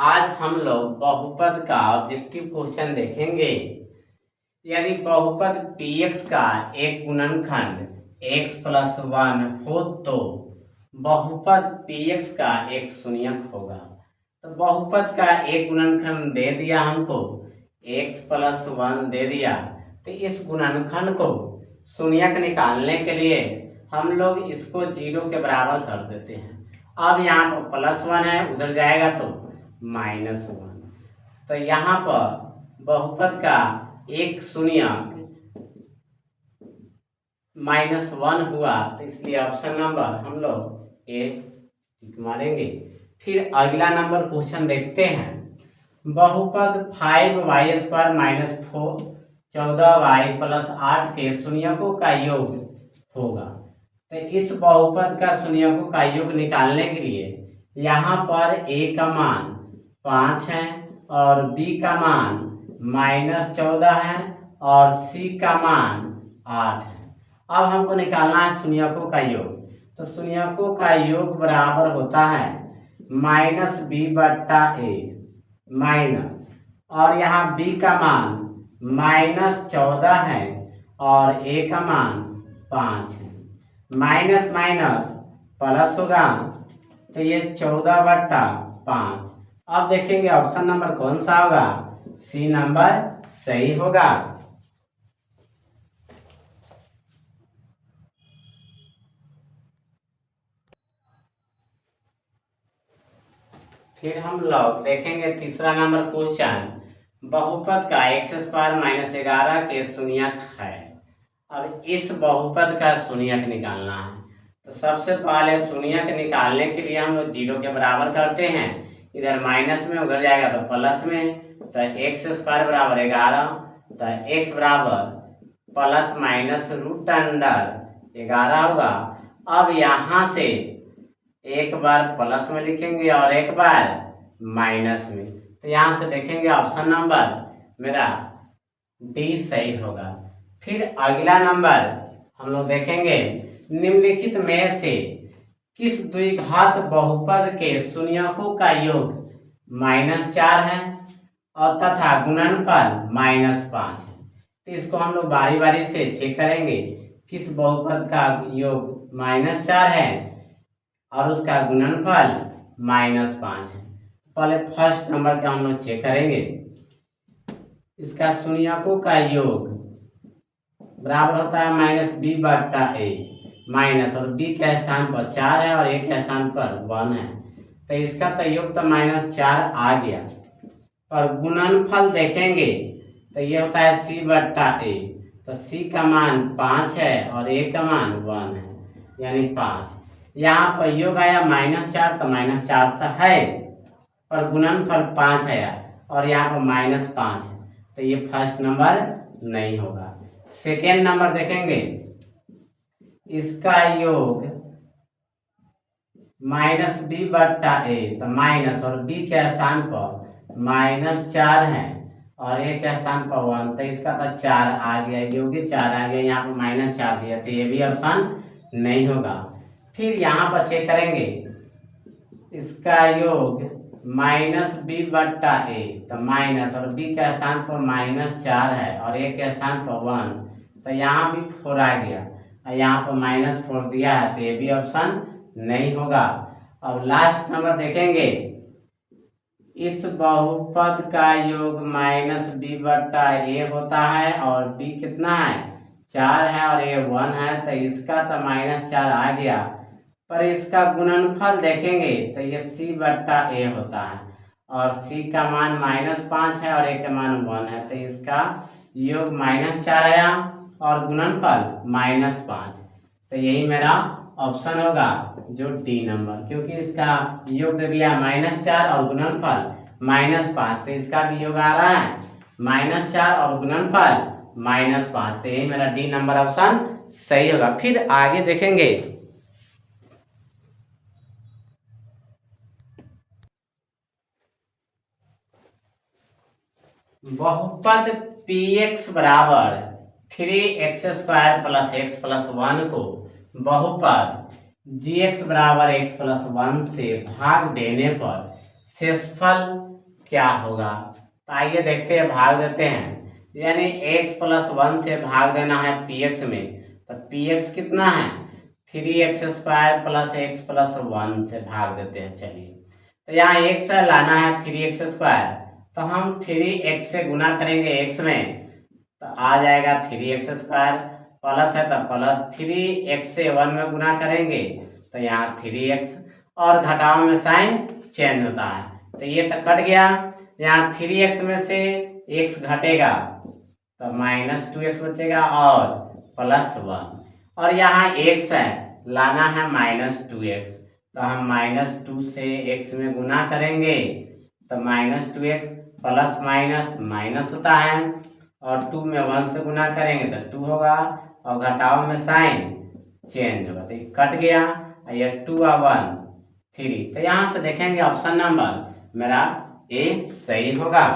आज हम लोग बहुपद का ऑब्जेक्टिव क्वेश्चन देखेंगे। यदि बहुपद px का एक गुणनखंड x प्लस 1 हो तो बहुपद px का एक शून्यक होगा। तो बहुपद का एक गुणनखंड दे दिया हमको, x प्लस 1 दे दिया। तो इस गुणनखंड को शून्यक निकालने के लिए हम लोग इसको 0 के बराबर कर देते हैं। अब यहाँ पर प्लस 1 है, उधर जाएगा तो -1। तो यहाँ पर बहुपद का एक शून्यक -1 हुआ, तो इसलिए ऑप्शन नंबर हम लोग ए मारेंगे। फिर अगला नंबर क्वेश्चन देखते हैं। बहुपद 5y² - 4 14y + 8 के शून्यकों का योग होगा। तो इस बहुपद का शून्यकों का योग निकालने के लिए यहाँ पर a का मान 5 है और b का मान -14 है और c का मान 8 है। अब हमको निकालना है शून्यकों का योग। तो शून्यकों का योग बराबर होता है -b/a माइनस, और यहाँ b का मान -14 है और a का मान 5 है। माइनस माइनस प्लस होगा, तो ये 14/5। अब देखेंगे ऑप्शन नंबर कौन सा होगा, सी नंबर सही होगा। फिर हम लोग देखेंगे तीसरा नंबर क्वेश्चन। बहुपद का x² - 11 के शून्यक है। अब इस बहुपद का शून्यक निकालना है। तो सबसे पहले शून्यक निकालने के लिए हम लोग 0 के बराबर करते हैं। इधर माइनस में, उधर जाएगा तो प्लस में। तो x² बराबर 11, तो x बराबर प्लस माइनस √11 होगा। अब यहाँ से एक बार प्लस में लिखेंगे और एक बार माइनस में। तो यहाँ से देखेंगे ऑप्शन नंबर मेरा डी सही होगा। फिर अगला नंबर हम लोग देखेंगे, निम्नलिखित में से किस द्विघात बहुपद के शून्यकों का योग -4 है और तथा गुणनफल -5 है। तो इसको हम लोग बारी बारी से चेक करेंगे, किस बहुपद का योग -4 है और उसका गुणनफल -5 है। पहले फर्स्ट नंबर का हम लोग चेक करेंगे। इसका शून्यकों का योग बराबर होता है -b/a माइनस, और b के स्थान पर 4 है और a के स्थान पर 1 है। तो इसका तो योग तो -4 आ गया, पर गुणनफल देखेंगे तो ये होता है c/a। तो c का मान 5 है और a का मान 1 है, यानी 5। यहाँ पर योग आया -4, तो -4 तो है, पर गुणनफल 5 आया और यहाँ पर -5 है। तो ये फर्स्ट नंबर नहीं होगा। सेकेंड नंबर देखेंगे, इसका योग -b/a, तो माइनस, और b के स्थान पर -4 है और a के स्थान पर 1। तो इसका तो 4 आ गया, योग 4 आ गया, यहाँ पर -4 दिया, तो ये भी ऑप्शन नहीं होगा। फिर यहाँ पर चेक करेंगे, इसका योग -b/a, तो माइनस, और b के स्थान पर -4 है और a के स्थान पर 1। तो यहाँ भी 4 आ गया और यहाँ पर -4 दिया है, तो ये भी ऑप्शन नहीं होगा। अब लास्ट नंबर देखेंगे, इस बहुपद का योग -b/a होता है और b कितना है, 4 है और a 1 है। तो इसका तो -4 आ गया, पर इसका गुणनफल देखेंगे तो ये c/a होता है और c का मान -5 है और a का मान 1 है। तो इसका योग -4 आया और गुणनफल -5। तो यही मेरा ऑप्शन होगा, जो डी नंबर, क्योंकि इसका योग दे दिया -4 और गुणनफल -5। तो इसका भी योग आ रहा है -4 और गुणनफल -5। तो यही मेरा डी नंबर ऑप्शन सही होगा। फिर आगे देखेंगे, बहुपद px बराबर 3x² + x + 1 को बहुपद gx बराबर x + 1 से भाग देने पर शेषफल क्या होगा। तो आइए देखते हैं, भाग देते हैं। यानी x+1 से भाग देना है px में, तो px कितना है 3x² + x+1 से भाग देते हैं। चलिए, तो यहाँ x लाना है 3x², तो हम 3x से गुना करेंगे x में, तो आ जाएगा 3x², प्लस है तो प्लस 3x से 1 में गुना करेंगे तो यहाँ 3x, और घटाव में साइन चेंज होता है, तो ये तो कट गया। यहाँ 3x में से x घटेगा तो -2x बचेगा और +1, और यहाँ x है लाना है -2x, तो हम -2 से x में गुना करेंगे तो -2x, प्लस माइनस माइनस होता है, और 2 में 1 से गुना करेंगे तो 2 होगा, और घटाव में साइन चेंज होगा, तो ये कट गया। ये 2 और 1 3, तो यहाँ से देखेंगे ऑप्शन नंबर मेरा ए सही होगा।